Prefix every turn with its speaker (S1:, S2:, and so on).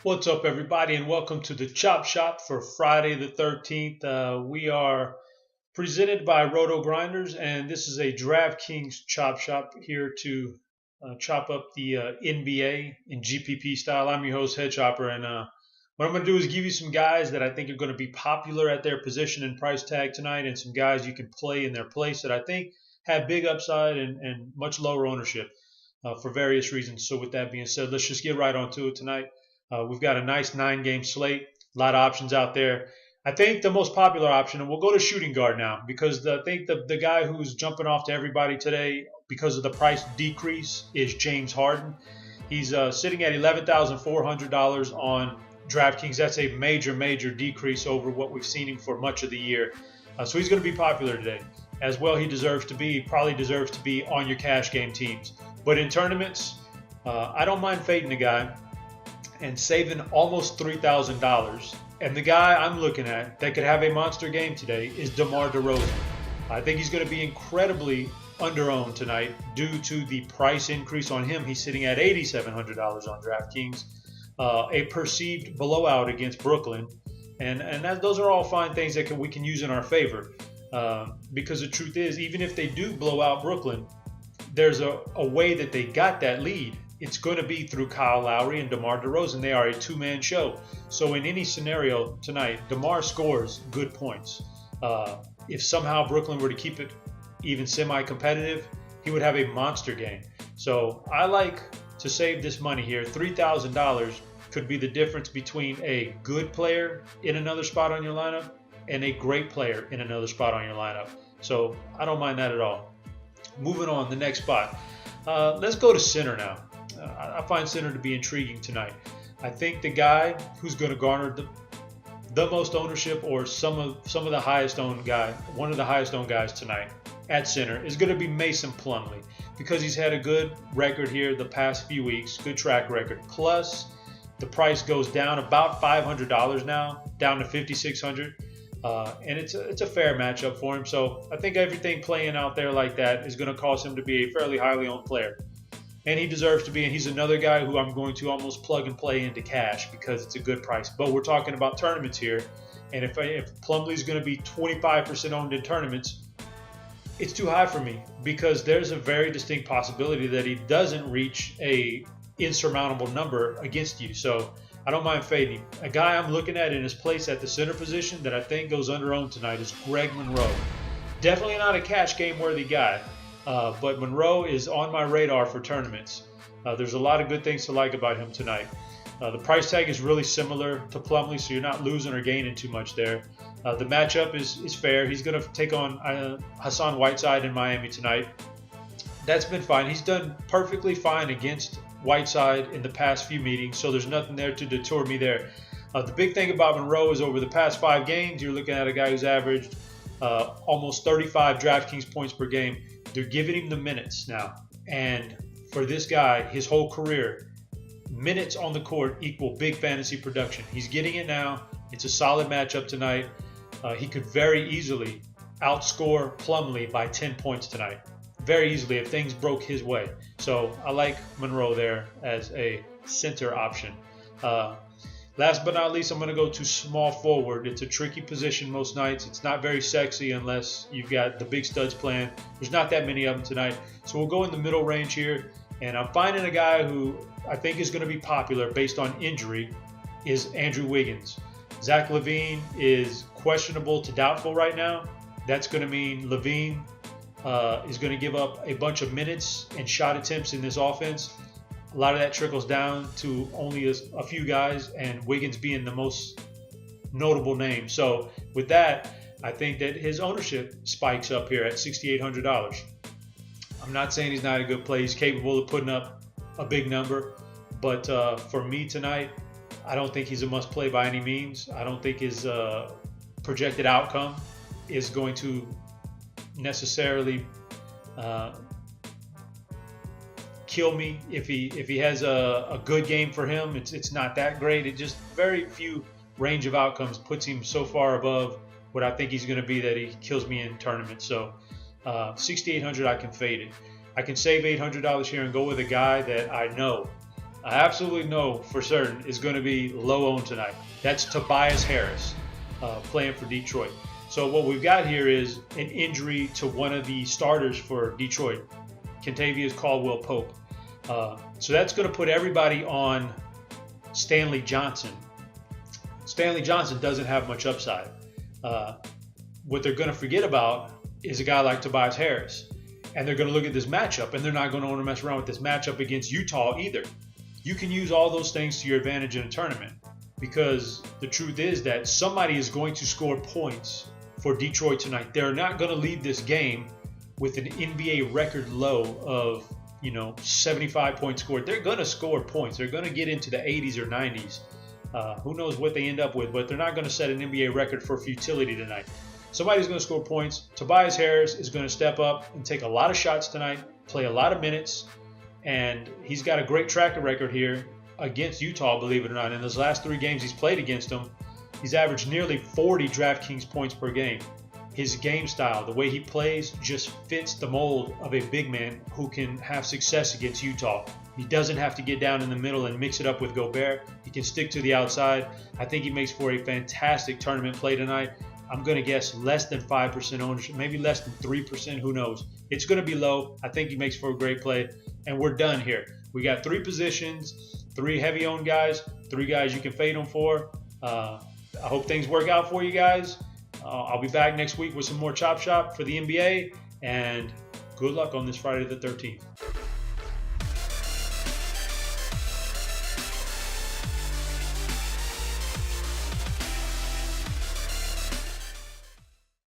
S1: What's up, everybody, and welcome to the Chopshop for Friday the 13th. We are presented by Rotogrinders, and this is a DraftKings Chopshop here to chop up the NBA in GPP style. I'm your host, HeadChopper, and what I'm going to do is give you some guys that I think are going to be popular at their position and price tag tonight, and some guys you can play in their place that I think have big upside and much lower ownership for various reasons. So with that being said, let's just get right onto it tonight. We've got a nice 9-game slate, a lot of options out there. I think the most popular option, and we'll go to shooting guard now, because I think the guy who's jumping off to everybody today because of the price decrease is James Harden. He's sitting at $11,400 on DraftKings. That's a major decrease over what we've seen him for much of the year. So he's going to be popular today. As well, he deserves to be, probably deserves to be on your cash game teams. But in tournaments, I don't mind fading the guy and saving almost $3,000. And the guy I'm looking at that could have a monster game today is DeMar DeRozan. I think he's going to be incredibly under-owned tonight due to the price increase on him. He's sitting at $8,700 on DraftKings, a perceived blowout against Brooklyn. And those are all fine things that we can use in our favor. Because the truth is, even if they do blow out Brooklyn, there's a way that they got that lead. It's going to be through Kyle Lowry and DeMar DeRozan. They are a two-man show. So in any scenario tonight, DeMar scores good points. If somehow Brooklyn were to keep it even semi-competitive, he would have a monster game. So I like to save this money here. $3,000 could be the difference between a good player in another spot on your lineup and a great player in another spot on your lineup. So I don't mind that at all. Moving on, the next spot. Let's go to center now. I find center to be intriguing tonight. I think the guy who's going to garner the most ownership, or some of the highest owned guy, one of the highest owned guys tonight at center, is going to be Mason Plumlee, because he's had a good record here the past few weeks, good track record. Plus, the price goes down about $500 now, down to $5,600. And it's a fair matchup for him. So I think everything playing out there like that is going to cause him to be a fairly highly owned player. And he deserves to be, and he's another guy who I'm going to almost plug and play into cash because it's a good price. But we're talking about tournaments here, and if Plumlee's going to be 25% owned in tournaments, it's too high for me, because there's a very distinct possibility that he doesn't reach a insurmountable number against you. So I don't mind fading. A guy I'm looking at in his place at the center position that I think goes under-owned tonight is Greg Monroe. Definitely not a cash game worthy guy. But Monroe is on my radar for tournaments. There's a lot of good things to like about him tonight. The price tag is really similar to Plumlee, so you're not losing or gaining too much there. The matchup is fair. He's going to take on Hassan Whiteside in Miami tonight. That's been fine. He's done perfectly fine against Whiteside in the past few meetings, so there's nothing there to deter me there. The big thing about Monroe is over the past 5 games, you're looking at a guy who's averaged almost 35 DraftKings points per game. They're giving him the minutes now. And for this guy, his whole career, minutes on the court equal big fantasy production. He's getting it now. It's a solid matchup tonight. He could very easily outscore Plumlee by 10 points tonight. Very easily if things broke his way. So I like Monroe there as a center option. Last but not least, I'm going to go to small forward. It's a tricky position most nights. It's not very sexy unless you've got the big studs playing. There's not that many of them tonight. So we'll go in the middle range here. And I'm finding a guy who I think is going to be popular based on injury is Andrew Wiggins. Zach LaVine is questionable to doubtful right now. That's going to mean LaVine is going to give up a bunch of minutes and shot attempts in this offense. A lot of that trickles down to only a few guys, and Wiggins being the most notable name. So with that, I think that his ownership spikes up here at $6,800. I'm not saying he's not a good play. He's capable of putting up a big number. But for me tonight, I don't think he's a must play by any means. I don't think his projected outcome is going to necessarily kill me. If he has a good game for him, it's not that great. It just very few range of outcomes puts him so far above what I think he's going to be that he kills me in tournaments. So $6,800, I can fade it. I can save $800 here and go with a guy that I know I absolutely know for certain is going to be low owned tonight. That's Tobias Harris playing for Detroit. So what we've got here is an injury to one of the starters for Detroit, Kentavious Caldwell-Pope. So that's going to put everybody on Stanley Johnson. Stanley Johnson doesn't have much upside. What they're going to forget about is a guy like Tobias Harris. And they're going to look at this matchup, and they're not going to want to mess around with this matchup against Utah either. You can use all those things to your advantage in a tournament, because the truth is that somebody is going to score points for Detroit tonight. They're not going to leave this game with an NBA record low of 75 points scored. They're going to score points. They're going to get into the 80s or 90s. Who knows what they end up with, but they're not going to set an NBA record for futility tonight. Somebody's going to score points. Tobias Harris is going to step up and take a lot of shots tonight, play a lot of minutes, and he's got a great track record here against Utah, believe it or not. In those last 3 games he's played against them, he's averaged nearly 40 DraftKings points per game. His game style, the way he plays, just fits the mold of a big man who can have success against Utah. He doesn't have to get down in the middle and mix it up with Gobert. He can stick to the outside. I think he makes for a fantastic tournament play tonight. I'm going to guess less than 5% ownership, maybe less than 3%. Who knows? It's going to be low. I think he makes for a great play. And we're done here. We got 3 positions, 3 heavy owned guys, 3 guys you can fade them for. I hope things work out for you guys. I'll be back next week with some more Chop Shop for the NBA. And good luck on this Friday the 13th.